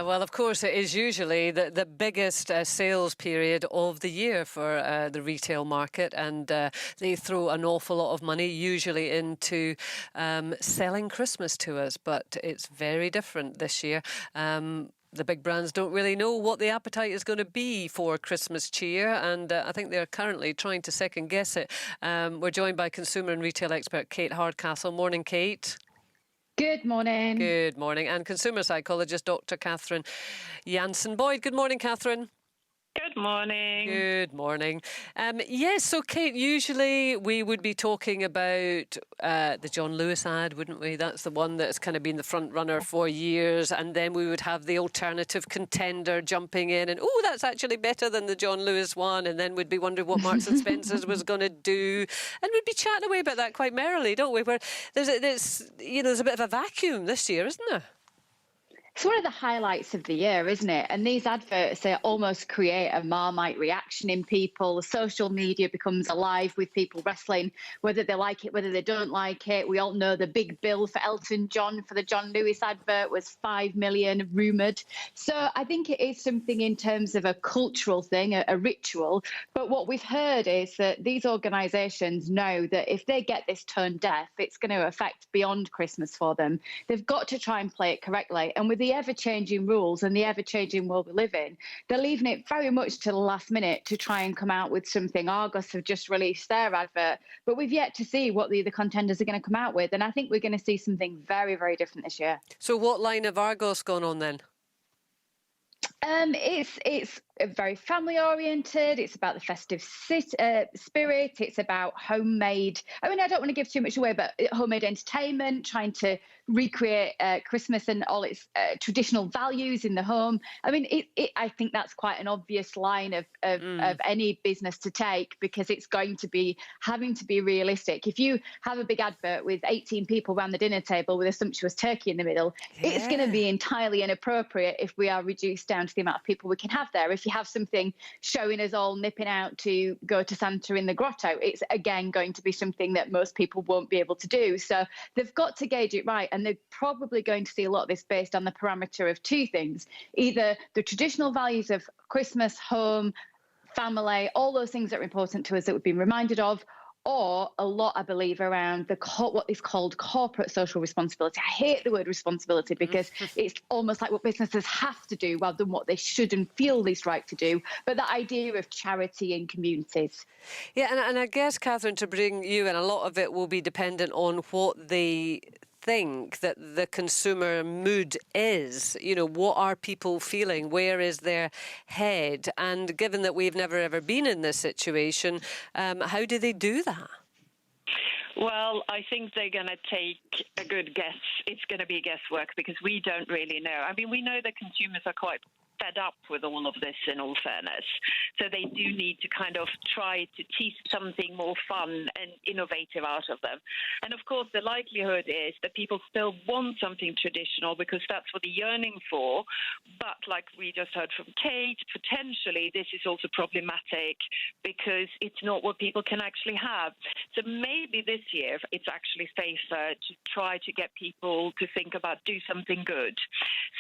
Well, of course, it is usually the biggest sales period of the year for the retail market, and they throw an awful lot of money usually into selling Christmas to us, but it's very different this year. The big brands don't really know what the appetite is going to be for Christmas cheer, and I think they're currently trying to second guess it. We're joined by consumer and retail expert Kate Hardcastle. Morning, Kate. Good morning. Good morning. And consumer psychologist Dr. Catherine Jansen-Boyd. Good morning, Catherine. Good morning. Good morning. Yes, so Kate, usually we would be talking about the John Lewis ad, wouldn't we? That's the one that's kind of been the front runner for years. And then we would have the alternative contender jumping in and, oh, that's actually better than the John Lewis one. And then we'd be wondering what Marks and Spencer's was going to do. And we'd be chatting away about that quite merrily, don't we? Where there's a bit of a vacuum this year, isn't there? It's one of the highlights of the year, isn't it? And these adverts, they almost create a Marmite reaction in people. Social media becomes alive with people wrestling, whether they like it, whether they don't like it. We all know the big bill for Elton John for the John Lewis advert was $5 million rumoured. So I think it is something in terms of a cultural thing, a ritual. But what we've heard is that these organisations know that if they get this tone deaf, it's going to affect beyond Christmas for them. They've got to try and play it correctly. And with the ever-changing rules and the ever-changing world we live in, they're leaving it very much to the last minute to try and come out with something. Argos have just released their advert, but we've yet to see what the other contenders are going to come out with. And I think we're going to see something very, very different this year. So what line have Argos gone on then? It's very family oriented. It's about the festive spirit. It's about homemade. I mean, I don't want to give too much away, but homemade entertainment, trying to recreate Christmas and all its traditional values in the home. I mean, I think that's quite an obvious line of any business to take, because it's going to be having to be realistic. If you have a big advert with 18 people around the dinner table with a sumptuous turkey in the middle, it's going to be entirely inappropriate if we are reduced down to the amount of people we can have there. If you have something showing us all nipping out to go to Santa in the grotto, it's again going to be something that most people won't be able to do. So they've got to gauge it right, and they're probably going to see a lot of this based on the parameter of two things: either the traditional values of Christmas, home, family, all those things that are important to us that we've been reminded of, or a lot, I believe, around what is called corporate social responsibility. I hate the word responsibility because it's almost like what businesses have to do rather than what they should and feel is right to do. But the idea of charity in communities. Yeah, and I guess, Catherine, to bring you in, a lot of it will be dependent on what they think that the consumer mood is. You know, what are people feeling? Where is their head? And given that we've never ever been in this situation, how do they do that? Well, I think they're going to take a good guess. It's going to be guesswork because we don't really know. I mean, we know that consumers are quite fed up with all of this, in all fairness. So they do need to kind of try to tease something more fun and innovative out of them. And of course, the likelihood is that people still want something traditional because that's what they're yearning for. But like we just heard from Kate, potentially this is also problematic because it's not what people can actually have. So maybe this year it's actually safer to try to get people to think about do something good.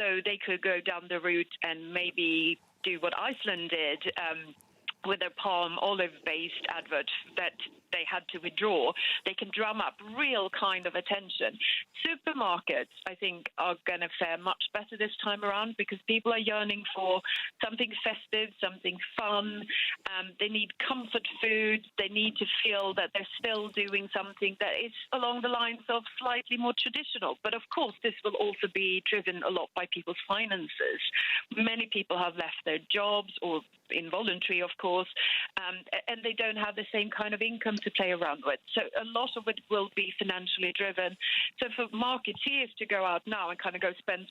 So they could go down the route and maybe do what Iceland did with their palm olive-based advert that they had to withdraw. They can drum up real kind of attention. Supermarkets, I think, are going to fare much better this time around because people are yearning for something festive, something fun. They need comfort food. They need to feel that they're still doing something that is along the lines of slightly more traditional. But of course, this will also be driven a lot by people's finances. Many people have left their jobs, or involuntary, of course, and they don't have the same kind of income to play around with. So a lot of it will be financially driven. So for marketeers to go out now and kind of go spend,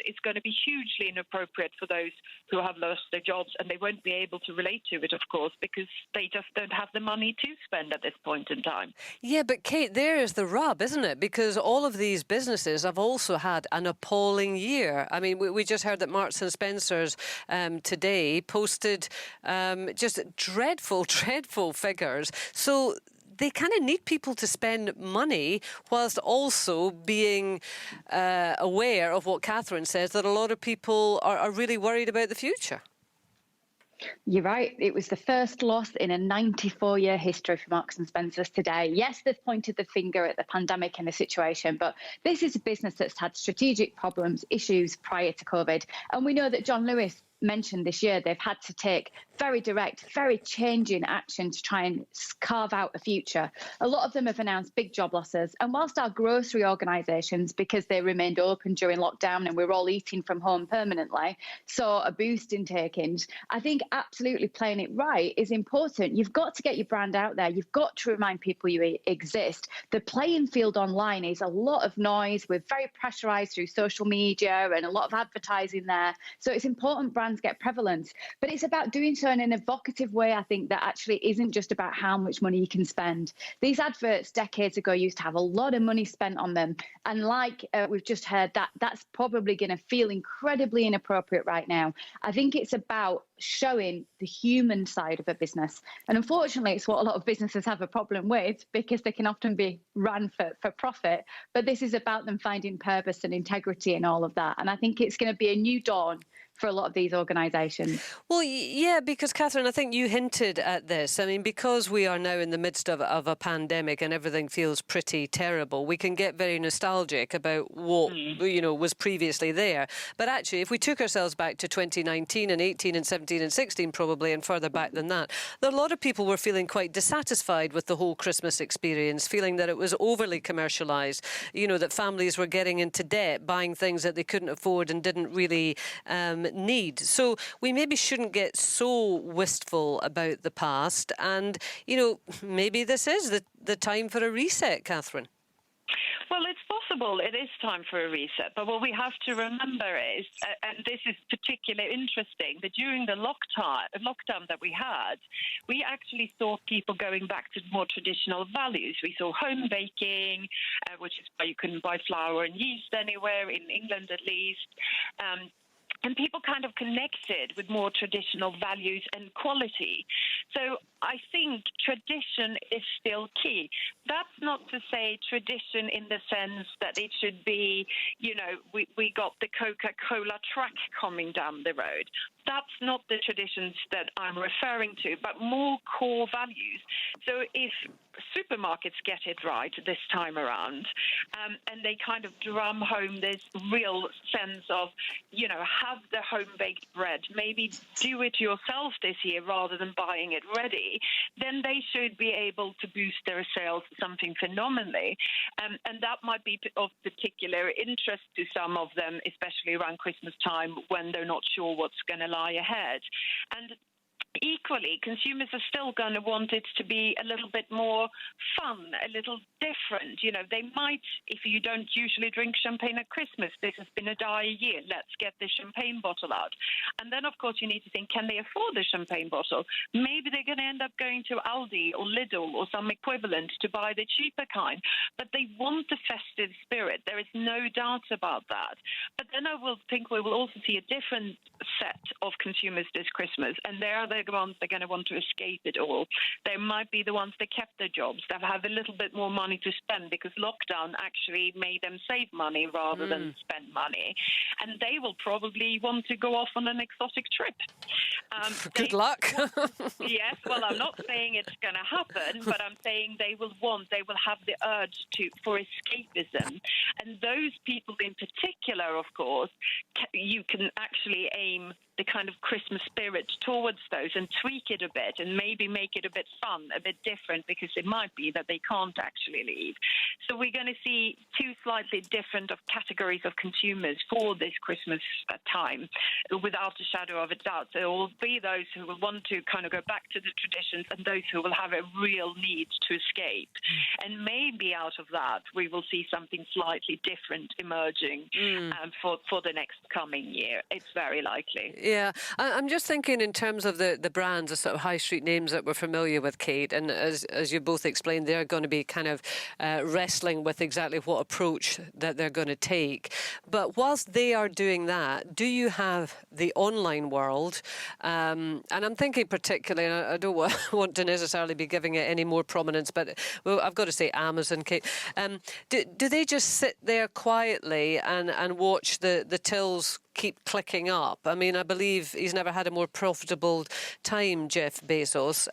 it's going to be hugely inappropriate for those who have lost their jobs, and they won't be able to relate to it, of course, because they just don't have the money to spend at this point in time. Yeah, but Kate, there is the rub, isn't it? Because all of these businesses have also had an appalling year. I mean, we just heard that Marks and Spencer's today posted just dreadful figures. So they kind of need people to spend money whilst also being aware of what Catherine says, that a lot of people are really worried about the future. You're right. It was the first loss in a 94-year history for Marks and Spencer's today. Yes, they've pointed the finger at the pandemic and the situation, but this is a business that's had strategic problems, issues prior to COVID. And we know that John Lewis mentioned this year they've had to take very direct, very changing action to try and carve out a future. A lot of them have announced big job losses. And whilst our grocery organisations, because they remained open during lockdown and we're all eating from home permanently, saw a boost in take-ins, I think absolutely playing it right is important. You've got to get your brand out there. You've got to remind people you exist. The playing field online is a lot of noise. We're very pressurised through social media and a lot of advertising there. So it's important brands get prevalence. But it's about doing so in an evocative way, I think, that actually isn't just about how much money you can spend. These adverts decades ago used to have a lot of money spent on them. And like we've just heard, that's probably going to feel incredibly inappropriate right now. I think it's about showing the human side of a business. And unfortunately, it's what a lot of businesses have a problem with, because they can often be run for profit. But this is about them finding purpose and integrity and all of that. And I think it's going to be a new dawn for a lot of these organisations. Well, yeah, because Catherine, I think you hinted at this. I mean, because we are now in the midst of a pandemic and everything feels pretty terrible, we can get very nostalgic about what, was previously there. But actually, if we took ourselves back to 2019 and 18 and 17 and 16 probably, and further back than that, a lot of people were feeling quite dissatisfied with the whole Christmas experience, feeling that it was overly commercialised, that families were getting into debt, buying things that they couldn't afford and didn't really need. So we maybe shouldn't get so wistful about the past. And, maybe this is the time for a reset, Catherine. Well, it's possible it is time for a reset. But what we have to remember is, and this is particularly interesting, that during the lockdown that we had, we actually saw people going back to more traditional values. We saw home baking, which is why you couldn't buy flour and yeast anywhere, in England at least. And people kind of connected with more traditional values and quality. So I think tradition is still key. That's not to say tradition in the sense that it should be, we got the Coca-Cola track coming down the road. That's not the traditions that I'm referring to, but more core values. So if supermarkets get it right this time around, and they kind of drum home this real sense of, have the home-baked bread, maybe do it yourself this year rather than buying it ready, then they should be able to boost their sales something phenomenally. And that might be of particular interest to some of them, especially around Christmas time when they're not sure what's going to lie ahead. And equally, consumers are still going to want it to be a little bit more fun, a little different. They might, if you don't usually drink champagne at Christmas, this has been a dire year, let's get the champagne bottle out. And then, of course, you need to think, can they afford the champagne bottle? Maybe they're going to end up going to Aldi or Lidl or some equivalent to buy the cheaper kind. But they want the festive spirit. There is no doubt about that. But then I will think we will also see a different set of consumers this Christmas, and they are the ones that are going to want to escape it all. They might be the ones that kept their jobs, that have a little bit more money to spend because lockdown actually made them save money rather than spend money. And they will probably want to go off on an exotic trip. Good luck. Yes, well, I'm not saying it's going to happen, but I'm saying they will have the urge for escapism. And those people in particular, of course, you can actually aim the kind of Christmas spirit towards those and tweak it a bit and maybe make it a bit fun, a bit different, because it might be that they can't actually leave. So we're going to see two slightly different categories of consumers for this Christmas time, without a shadow of a doubt. There will be those who will want to kind of go back to the traditions and those who will have a real need to escape. And maybe out of that, we will see something slightly different emerging for the next coming year. It's very likely. Yeah, I'm just thinking in terms of the brands, the sort of high street names that we're familiar with, Kate, and as you both explained, they're going to be kind of wrestling with exactly what approach that they're going to take. But whilst they are doing that, do you have the online world? And I'm thinking particularly, and I don't want to necessarily be giving it any more prominence, but well, I've got to say Amazon, Kate. Do they just sit there quietly and watch the tills keep clicking up? I mean, I believe he's never had a more profitable time, Jeff Bezos,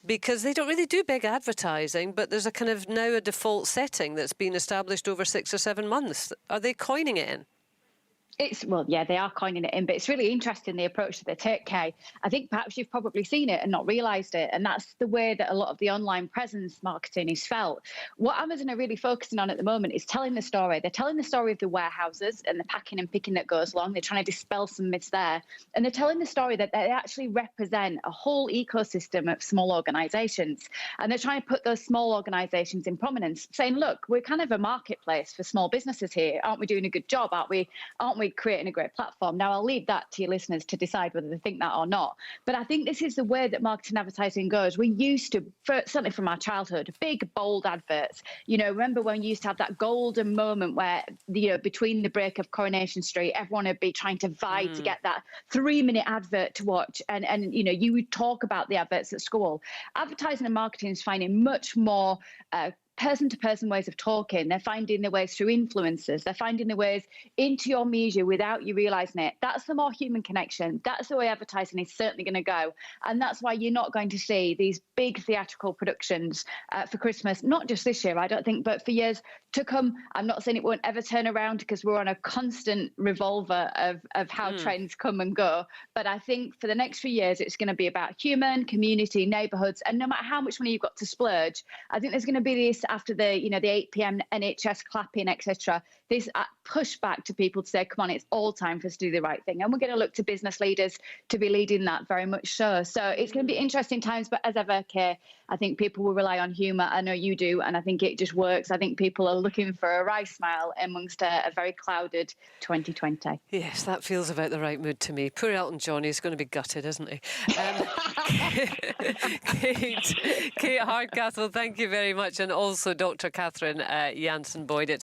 because they don't really do big advertising, but there's a kind of now a default setting that's been established over 6 or 7 months. Are they coining it in? Well, yeah, they are coining it in, but it's really interesting the approach that they take, Kay. I think perhaps you've probably seen it and not realised it, and that's the way that a lot of the online presence marketing is felt. What Amazon are really focusing on at the moment is telling the story. They're telling the story of the warehouses and the packing and picking that goes along. They're trying to dispel some myths there, and they're telling the story that they actually represent a whole ecosystem of small organisations, and they're trying to put those small organisations in prominence, saying, look, we're kind of a marketplace for small businesses here. Aren't we doing a good job? Aren't we creating a great platform? Now, I'll leave that to your listeners to decide whether they think that or not. But I think this is the way that marketing advertising goes. We used to, certainly from our childhood, big, bold adverts. You know, remember when you used to have that golden moment where, you know, between the break of Coronation Street, everyone would be trying to vie to get that 3-minute advert to watch. And you know, you would talk about the adverts at school. Advertising and marketing is finding much more person-to-person ways of talking. They're finding their ways through influencers. They're finding their ways into your media without you realising it. That's the more human connection. That's the way advertising is certainly going to go. And that's why you're not going to see these big theatrical productions for Christmas, not just this year, I don't think, but for years to come. I'm not saying it won't ever turn around because we're on a constant revolver of how trends come and go. But I think for the next few years, it's going to be about human, community, neighbourhoods. And no matter how much money you've got to splurge, I think there's going to be this after the 8 p.m. NHS clapping, etc. This pushback to people to say, come on, it's all time for us to do the right thing. And we're going to look to business leaders to be leading that very much so. So it's going to be interesting times. But as ever, Kay, I think people will rely on humour. I know you do. And I think it just works. I think people are looking for a wry smile amongst a very clouded 2020. Yes, that feels about the right mood to me. Poor Elton John, he's going to be gutted, isn't he? Kate Hardcastle, thank you very much. And also Dr. Catherine Jansen-Boyd.